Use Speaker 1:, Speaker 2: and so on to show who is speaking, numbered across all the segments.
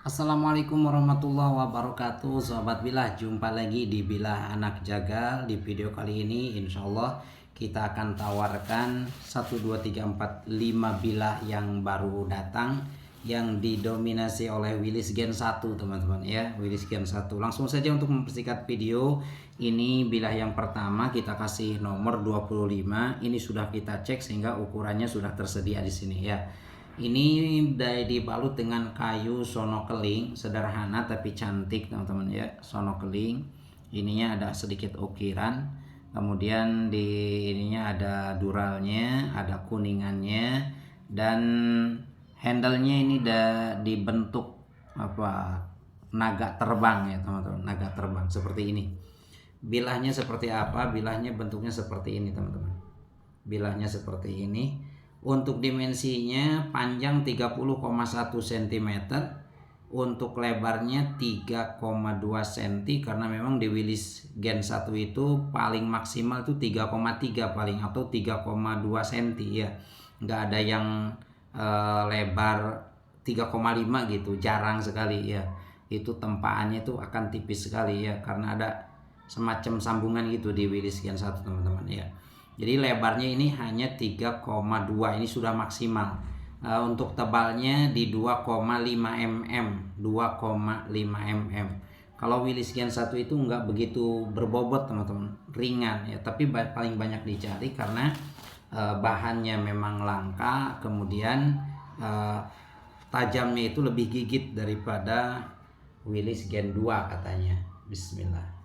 Speaker 1: Assalamualaikum warahmatullahi wabarakatuh. Sobat Bilah, jumpa lagi di Bilah Anak Jagal. Di video kali ini insya Allah kita akan tawarkan 1, 2, 3, 4, 5 bilah yang baru datang, yang didominasi oleh Willys Gen 1 teman-teman ya. Willys Gen 1. Langsung saja untuk mempersingkat video, ini bilah yang pertama kita kasih nomor 25. Ini sudah kita cek sehingga ukurannya sudah tersedia di sini ya. Ini dibalut dengan kayu sono keling, sederhana tapi cantik teman-teman ya. Sono keling, ininya ada sedikit ukiran, kemudian di ininya ada duralnya, ada kuningannya, dan handle-nya ini dibentuk naga terbang ya teman-teman, naga terbang seperti ini. Bilahnya seperti apa? Bilahnya bentuknya seperti ini teman-teman. Bilahnya seperti ini. Untuk dimensinya panjang 30,1 cm, untuk lebarnya 3,2 cm, karena memang di Willys Gen 1 itu paling maksimal itu 3,3 paling, atau 3,2 cm ya. Nggak ada yang lebar 3,5 gitu, jarang sekali ya. Itu tempaannya itu akan tipis sekali ya, karena ada semacam sambungan gitu di Willys Gen 1 teman-teman ya. Jadi lebarnya ini hanya 3,2, ini sudah maksimal. Untuk tebalnya di 2,5 mm, 2,5 mm. Kalau Willys Gen 1 itu nggak begitu berbobot teman-teman, ringan ya, tapi paling banyak dicari karena bahannya memang langka, kemudian tajamnya itu lebih gigit daripada Willys Gen 2 katanya. Bismillah.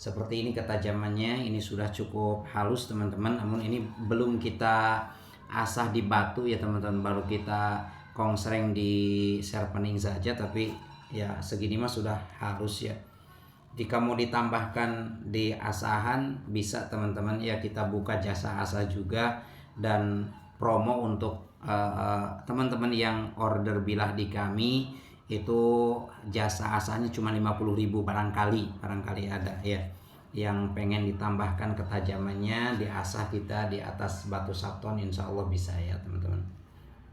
Speaker 1: Seperti ini ketajamannya, ini sudah cukup halus teman-teman, namun ini belum kita asah di batu ya teman-teman, baru kita kongsreng di sharpening saja, tapi ya segini mah sudah halus ya. Jika mau ditambahkan di asahan bisa teman-teman ya, kita buka jasa asah juga, dan promo untuk teman-teman yang order bilah di kami itu jasa asahnya cuma 50.000 barangkali ada ya yang pengen ditambahkan ketajamannya, diasah kita di atas batu sabton, insya Allah bisa ya teman-teman,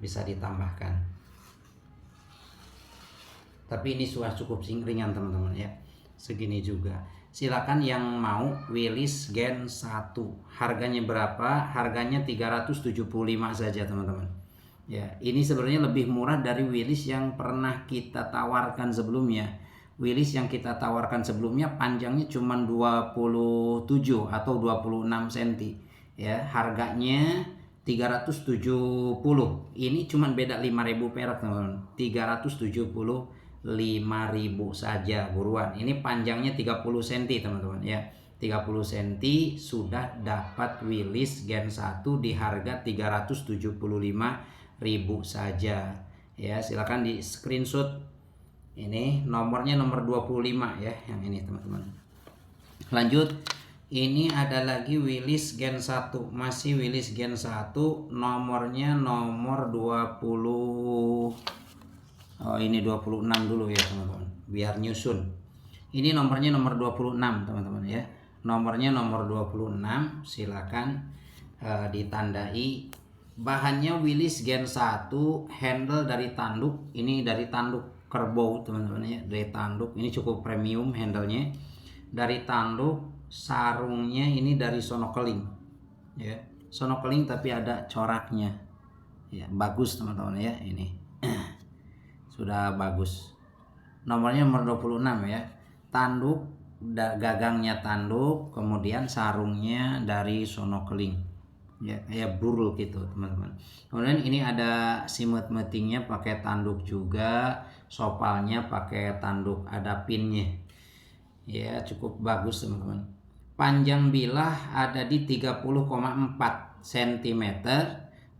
Speaker 1: bisa ditambahkan. Tapi ini sudah cukup ringan teman-teman ya, segini juga. Silakan yang mau Willys Gen 1. Harganya berapa? Harganya 375 saja teman-teman. Ya, ini sebenarnya lebih murah dari Willys yang pernah kita tawarkan sebelumnya. Willys yang kita tawarkan sebelumnya panjangnya cuma 27 atau 26 cm. Ya, harganya 370. Ini cuma beda 5.000 perak teman-teman. 375.000 saja, buruan. Ini panjangnya 30 cm teman-teman ya. 30 cm sudah dapat Willys Gen 1 di harga 375.000 saja ya. Silakan di screenshot, ini nomornya nomor 25 ya, yang ini teman-teman. Lanjut, ini ada lagi Willys Gen 1, masih Willys Gen 1, nomornya nomor 20. Ini 26 dulu ya teman-teman, biar nyusun. Ini nomornya nomor 26 teman-teman ya, nomornya nomor 26. Silakan ditandai. Bahannya Willys Gen 1, handle dari tanduk, ini dari tanduk kerbau teman-teman ya, dari tanduk, ini cukup premium handlenya, dari tanduk. Sarungnya ini dari sono keling ya, sono keling tapi ada coraknya ya, bagus teman-teman ya, ini sudah bagus. Nomornya nomor 26 ya, tanduk, gagangnya tanduk, kemudian sarungnya dari sono keling ya, kayak burul gitu teman-teman. Kemudian ini ada simut metingnya pakai tanduk juga, sopalnya pakai tanduk, ada pinnya ya, cukup bagus teman-teman. Panjang bilah ada di 30,4 cm.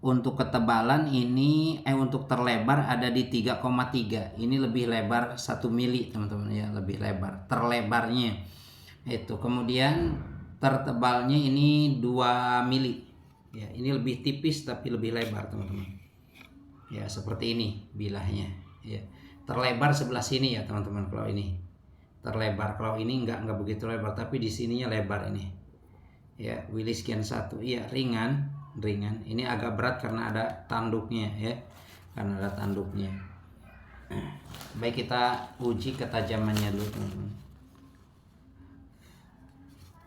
Speaker 1: Untuk ketebalan ini untuk terlebar ada di 3,3. Ini lebih lebar 1 mili teman-teman ya, lebih lebar terlebarnya itu. Kemudian tertebalnya ini 2 mili ya, ini lebih tipis tapi lebih lebar teman-teman ya, seperti ini bilahnya ya. Terlebar sebelah sini ya teman-teman, kalau ini terlebar, kalau ini enggak begitu lebar, tapi di sininya lebar ini ya. Willys Gen 1 iya, ringan. Ini agak berat karena ada tanduknya ya. karena ada tanduknya. Baik, kita uji ketajamannya dulu teman-teman.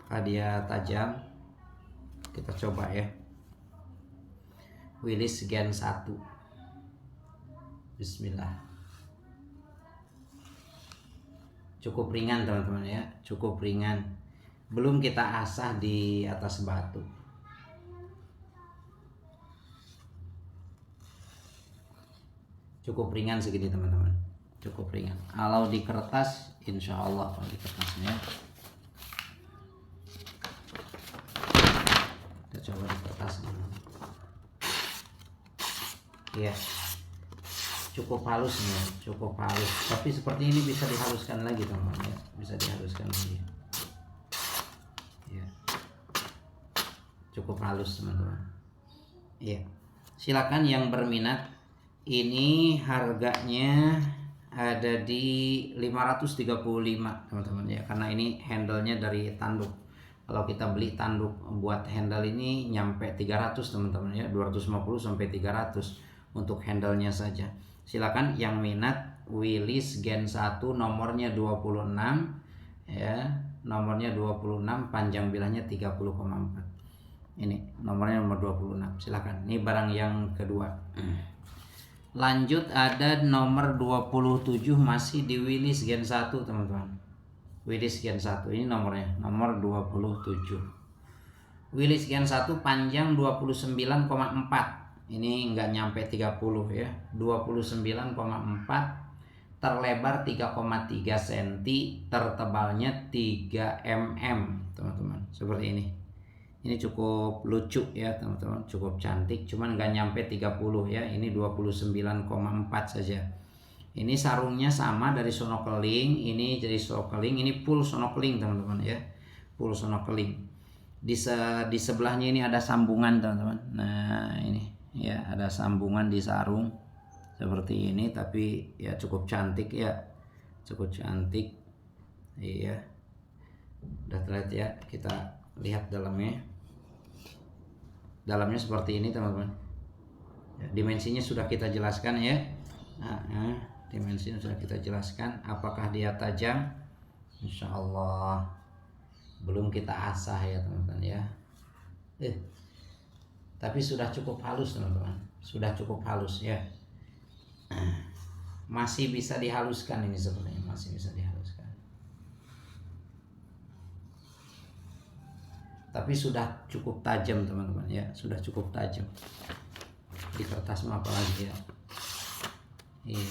Speaker 1: Apakah dia tajam? Kita coba ya. Willis Gen 1. Bismillah. Cukup ringan teman-teman ya, cukup ringan. Belum kita asah di atas batu. Cukup ringan segini teman-teman, cukup ringan. Kalau di kertas, insya Allah kalau di kertasnya, kita coba di kertas dulu. Ya, cukup halus nih, cukup halus. Tapi seperti ini bisa dihaluskan lagi teman-teman ya, bisa dihaluskan lagi. Ya, cukup halus teman-teman. Ya, silakan yang berminat. Ini harganya ada di 535 teman-teman ya, karena ini handle-nya dari tanduk. Kalau kita beli tanduk buat handle ini nyampe 300 teman-teman ya, 250 sampai 300 untuk handle-nya saja. Silakan yang minat. Willis Gen 1 nomornya 26 ya, nomornya 26, panjang bilahnya 30,4. Ini nomornya nomor 26. Silakan. Ini barang yang kedua. Lanjut ada nomor 27 masih di Willis Gen 1 teman-teman. Willis Gen 1 ini nomornya, nomor 27. Willis Gen 1 panjang 29,4. Ini enggak nyampe 30 ya. 29,4, terlebar 3,3 cm, tertebalnya 3 mm teman-teman. Seperti ini. Ini cukup lucu ya teman-teman, cukup cantik, cuman nggak nyampe 30 ya. Ini 29,4 saja. Ini sarungnya sama dari snorkeling, ini dari snorkeling, ini full snorkeling teman-teman ya. Full snorkeling. Di sebelahnya ini ada sambungan teman-teman. Nah, ini ya ada sambungan di sarung seperti ini, tapi ya cukup cantik ya. Cukup cantik. Iya. Udah terlihat ya, kita lihat dalamnya. Dalamnya seperti ini teman-teman ya, dimensinya sudah kita jelaskan ya. Dimensinya sudah kita jelaskan. Apakah dia tajam? Insya Allah belum kita asah ya teman-teman ya. Tapi sudah cukup halus teman-teman, sudah cukup halus ya. Masih bisa dihaluskan ini sebenarnya, masih bisa dihaluskan. Tapi sudah cukup tajam teman-teman ya, sudah cukup tajam. Di kertas mah apalagi ya. Iya,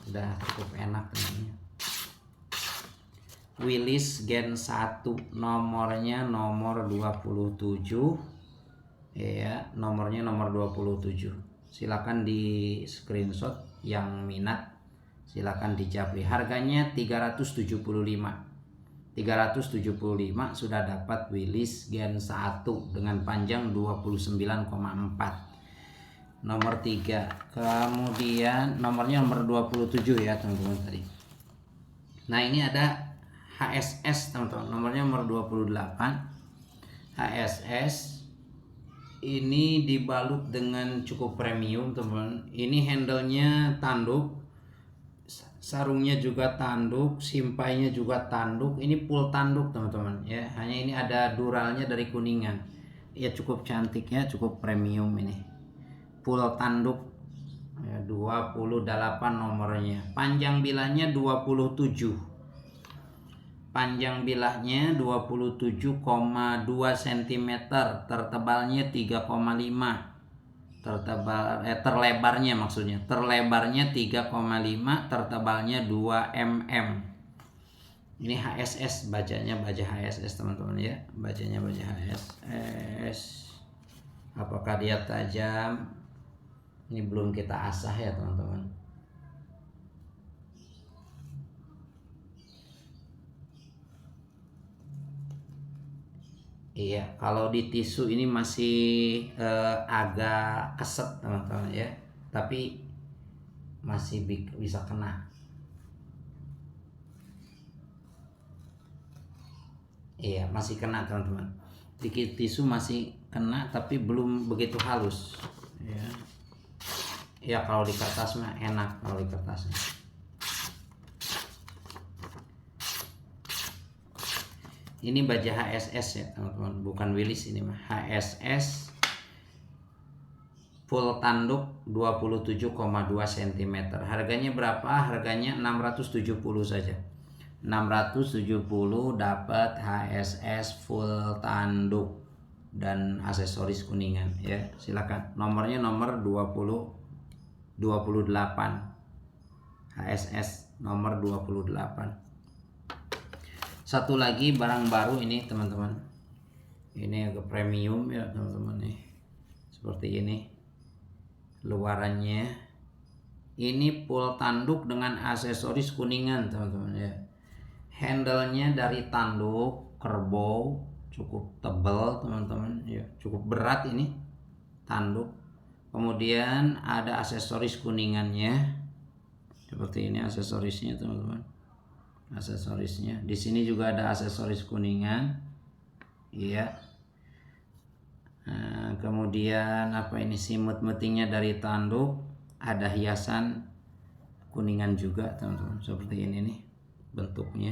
Speaker 1: sudah cukup enak teman-teman. Willis Gen 1 nomornya nomor 27 ya, nomornya nomor 27. Silakan di screenshot yang minat, silakan dijapri. Harganya 375 sudah dapat Willis Gen 1 dengan panjang 29,4. Nomor 3. Kemudian nomornya nomor 27 ya teman-teman tadi. Nah, ini ada HSS teman-teman. Nomornya nomor 28. HSS ini dibalut dengan cukup premium teman-teman. Ini handle-nya tanduk. Sarungnya juga tanduk, simpainya juga tanduk. Ini full tanduk teman-teman ya. Hanya ini ada duralnya dari Kuningan. Ya cukup cantik ya, cukup premium ini. Full tanduk ya, 28 nomornya. Panjang bilahnya 27. Panjang bilahnya 27,2 cm, tertebalnya 3,5. Terlebarnya maksudnya, terlebarnya 3,5, tertebalnya 2 mm. Ini HSS, bacanya baja HSS teman-teman ya, bacanya baja HSS. Apakah dia tajam? Ini belum kita asah ya teman-teman. Iya, kalau di tisu ini masih agak keset teman-teman ya, tapi masih bisa kena. Iya, masih kena teman-teman. Dikit tisu masih kena, tapi belum begitu halus. Ya. Ya kalau di kertas mah enak, kalau di kertasnya. Ini baja HSS ya teman-teman, bukan Willys ini mah. HSS full tanduk 27,2 cm. Harganya berapa? Harganya 670 saja. 670 dapat HSS full tanduk dan aksesoris kuningan ya. Silakan. Nomornya nomor 28. HSS nomor 28. Satu lagi barang baru ini teman-teman. Ini agak premium ya teman-teman nih. Seperti ini. Luarannya. Ini full tanduk dengan aksesoris kuningan teman-teman ya. Handle-nya dari tanduk kerbau, cukup tebal teman-teman ya, cukup berat ini tanduk. Kemudian ada aksesoris kuningannya. Seperti ini aksesorisnya teman-teman. Aksesorisnya di sini juga ada aksesoris kuningan iya. Nah, kemudian apa ini, simut-metingnya dari tanduk, ada hiasan kuningan juga teman-teman. Seperti ini nih bentuknya,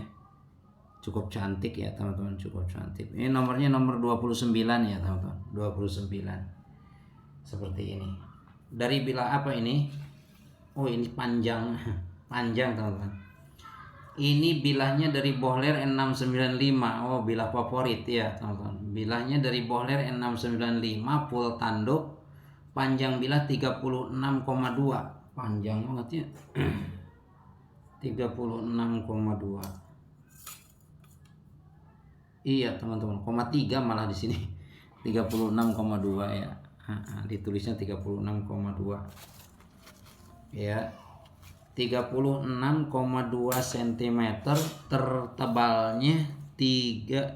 Speaker 1: cukup cantik ya teman-teman, cukup cantik. Ini nomornya nomor 29 ya teman-teman, 29 seperti ini. Dari bilah apa ini? Oh ini panjang panjang teman-teman. Ini bilahnya dari Bohler N695. Oh bilah favorit ya teman-teman. Bilahnya dari Bohler N695 full tanduk, panjang bilah 36,2. Panjang banget ya. 36,2. Iya teman-teman, 3 malah di sini. 36,2 ya. Ditulisnya 36,2. Ya. 36,2 cm, tertebalnya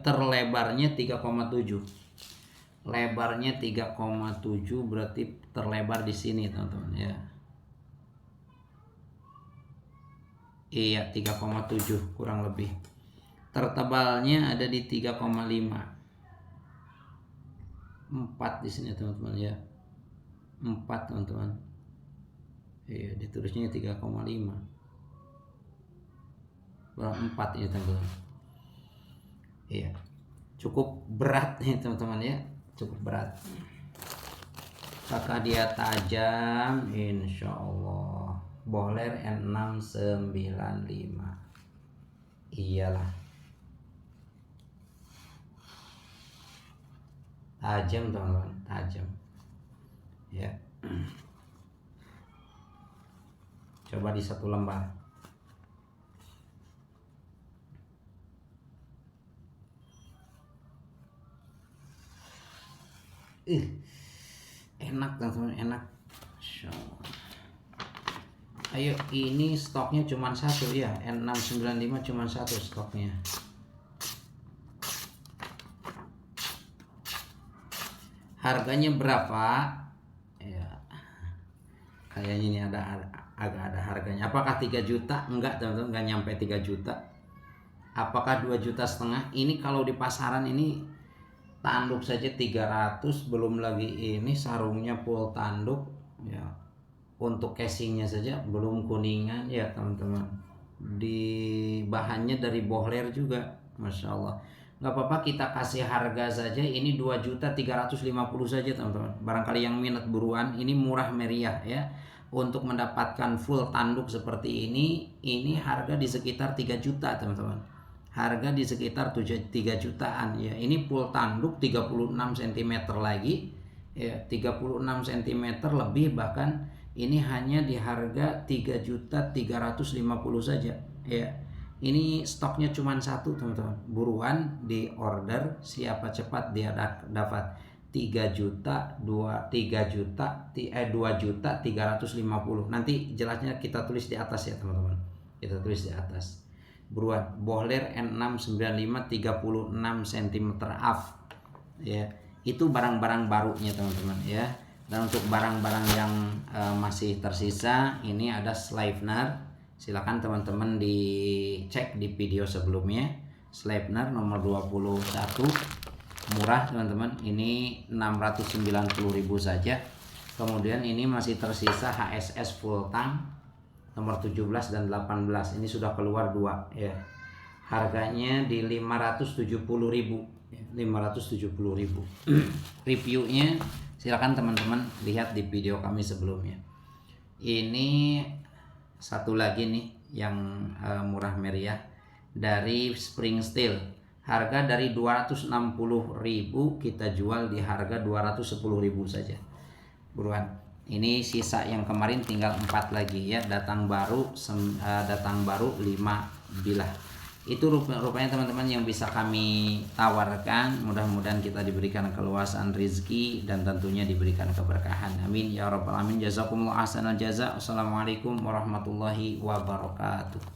Speaker 1: terlebarnya 3,7. Lebarnya 3,7 berarti terlebar di sini teman-teman ya. Iya 3,7 kurang lebih. Tertebalnya ada di 3,5. 4 di sini teman-teman ya. 4 teman-teman. Iya, ditulisnya 3,5. Berapa 4 ini teman-teman. Iya. Cukup berat nih teman-teman ya. Cukup berat. Apakah dia tajam? Insya Allah. Bohler N695. Iyalah. Tajam teman-teman, tajam. Ya. Coba di satu lembar. Enak teman-teman, enak. Ayo, ini stoknya cuma satu ya, N695 cuma satu stoknya. Harganya berapa? Ya, kayaknya ini agak ada harganya. Apakah 3 juta? Enggak teman-teman, enggak nyampe 3 juta. Apakah 2,5 juta? Ini kalau di pasaran ini tanduk saja 300, belum lagi ini sarungnya full tanduk ya. Untuk casingnya saja belum kuningan ya teman-teman. Di bahannya dari Bohler juga, masya Allah. Nggak apa-apa, kita kasih harga saja. Ini 2.350.000 saja teman-teman. Barangkali yang minat buruan, ini murah meriah ya. Untuk mendapatkan full tanduk seperti ini harga di sekitar 3 juta teman-teman. Harga di sekitar 3 jutaan ya. Ini full tanduk 36 cm lagi ya, 36 cm lebih bahkan. Ini hanya di harga 3.350.000 saja ya. Ini stoknya cuma satu teman-teman. Buruan di order, siapa cepat dia dapat. 2.350.000. Nanti jelasnya kita tulis di atas ya teman-teman. Kita tulis di atas. Buruan, Bohler N695 36 cm off ya. Itu barang-barang barunya teman-teman ya. Dan untuk barang-barang yang masih tersisa, ini ada Sleipner. Silakan teman-teman dicek di video sebelumnya. Sleipner nomor 21, murah teman-teman. Ini 690.000 saja. Kemudian ini masih tersisa HSS full tank nomor 17 dan 18. Ini sudah keluar 2 ya. Harganya di 570.000 ya, 570.000. Reviewnya silakan teman-teman lihat di video kami sebelumnya. Ini satu lagi nih yang murah meriah dari Spring Steel. Harga dari 260.000 kita jual di harga 210.000 saja. Buruan. Ini sisa yang kemarin tinggal 4 lagi ya, datang baru 5 bilah. Itu rupanya teman-teman yang bisa kami tawarkan. Mudah-mudahan kita diberikan keluasan rezeki dan tentunya diberikan keberkahan. Amin ya rabbal alamin. Jazakumullah ahsanal jaza. Wassalamualaikum warahmatullahi wabarakatuh.